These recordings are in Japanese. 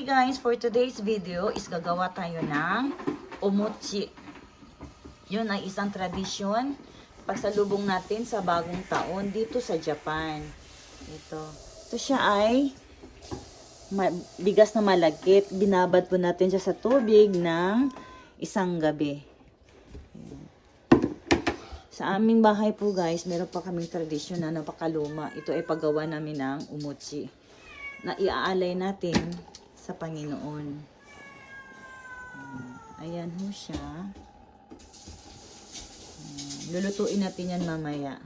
Okay guys, for today's video is gagawa tayo ng omochi. Yun ay isang tradisyon pagsalubong natin sa bagong taon dito sa Japan. Ito siya ay bigas na malagkit. Binabad po natin siya sa tubig ng isang gabi. Sa aming bahay po guys, meron pa kaming tradisyon na napakaluma. Ito ay paggawa namin ng omochi na iaalay natin sa Panginoon. Ayan ho siya. Lulutuin natin yan mamaya.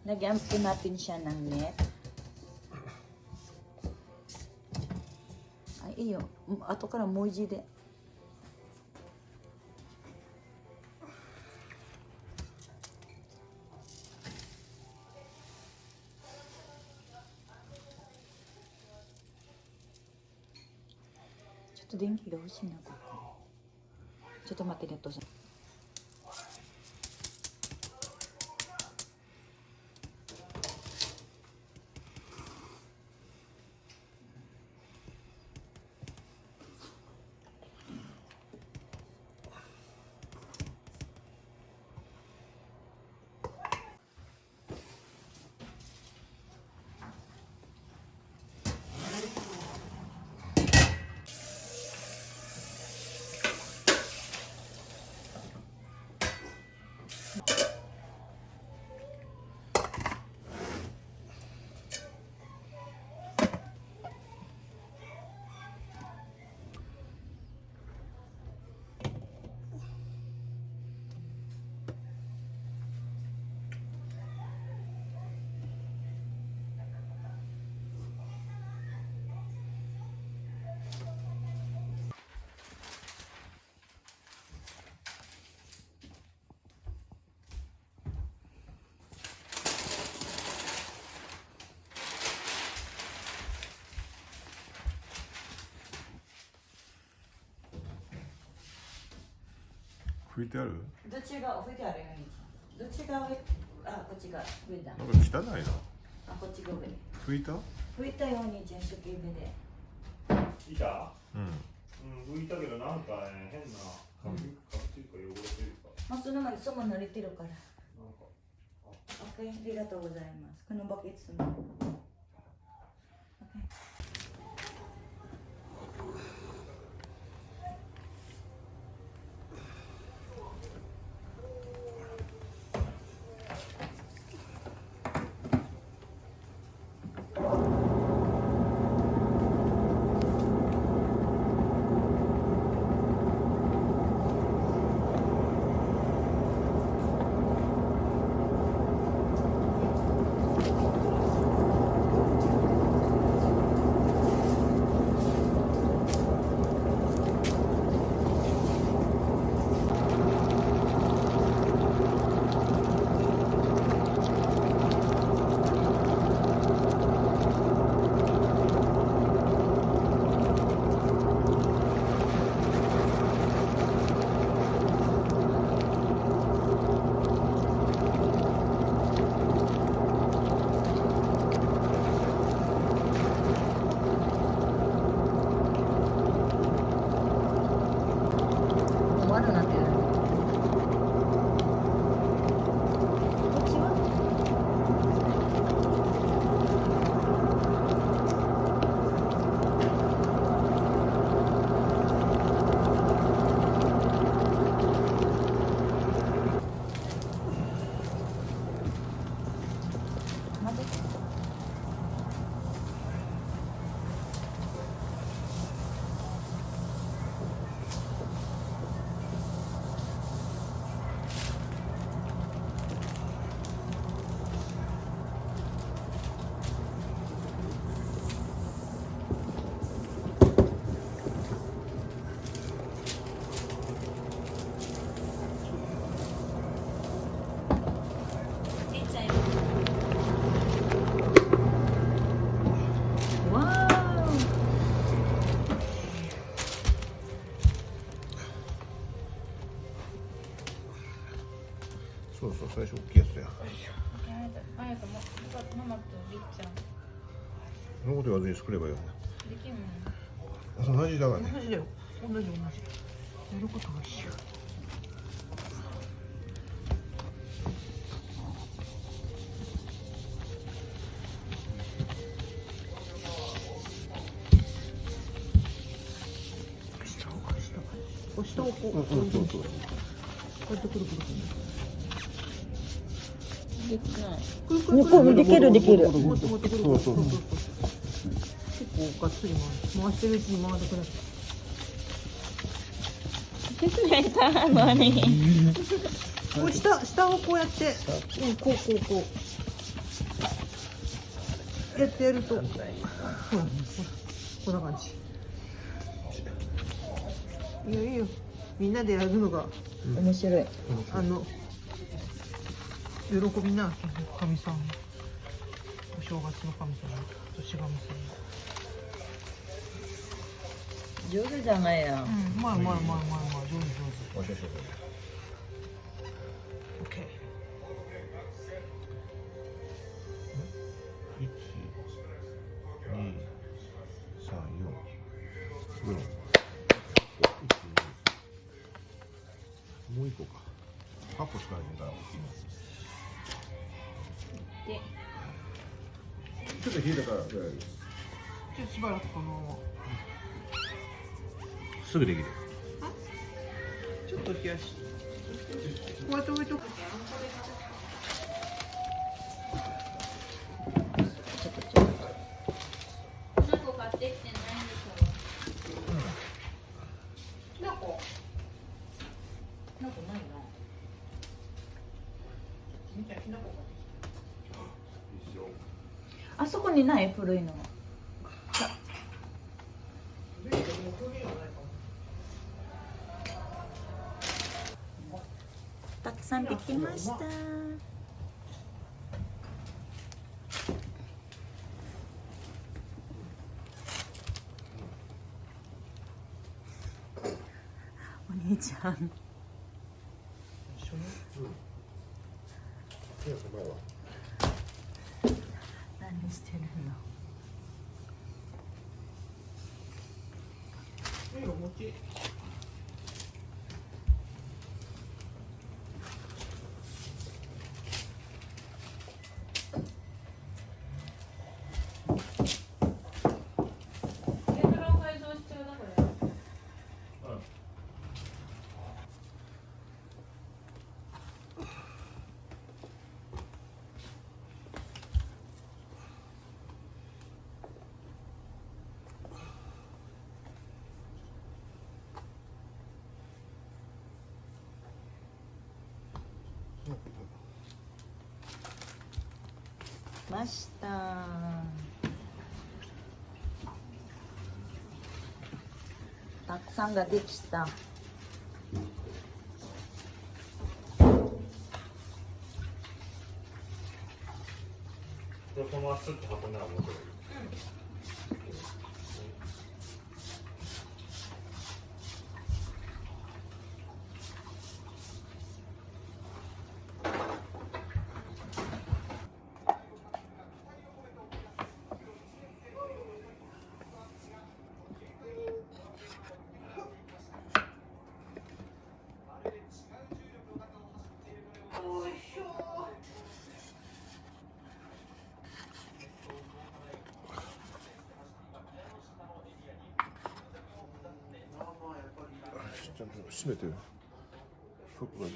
Lagyan po natin siya ng net. Ay, iyo. Atoからもう一で。ちょっと電気が欲しいな、ここ。ちょっと待ってね、お父さん。拭いてある？どっちが拭いてあるように。どっちが上？あ、こっちが上だ。なんか汚いな。あ、こっちが上。拭いた？拭いたようにじゃあ一生懸命で。いた？うん。拭いたけどなんかね、変なカビか汚れてるか。まあその前にそば慣れてるから。なんか。OK、ありがとうございます。このバケツも。OK。そうそう、最初大きいやつや。あやともママとりっちゃんそのこと言わずに作ればいいよね。できるもん。同じだからね。同じだよ。同じ。やることは一緒。下をこう、こうやってくるくるできない。くるくるくる向こうできるできる。もっともっとくるくるくるくる。結構がっつり回してるうちに回ってくれ。手伝えたのに。こう下をこうやって、こうやってやると、ほらこんな感じ。いいよいいよ。みんなでやるのが面白い。喜びな神さん。お正月の神様としがみさん。上手じゃないや。うまい上手。おしゃしゃオッケー。1、2、3、4、5。もう一個か。8個しかないんだから。でちょっと引いたから。じゃあしばらくこのまますぐできる。ちょっと冷やし。こうやって置いとく。何個買ってきてないんでしょなんかなんかないな。みたいなこあそこにない古いの。たくさんできました。お兄ちゃん。一緒に。何してるの？いいよ餅。エプロン改造必要だこれ。ました。たくさんができた。これこのままスッと運んだら面白い。ちゃんと閉めてる。服が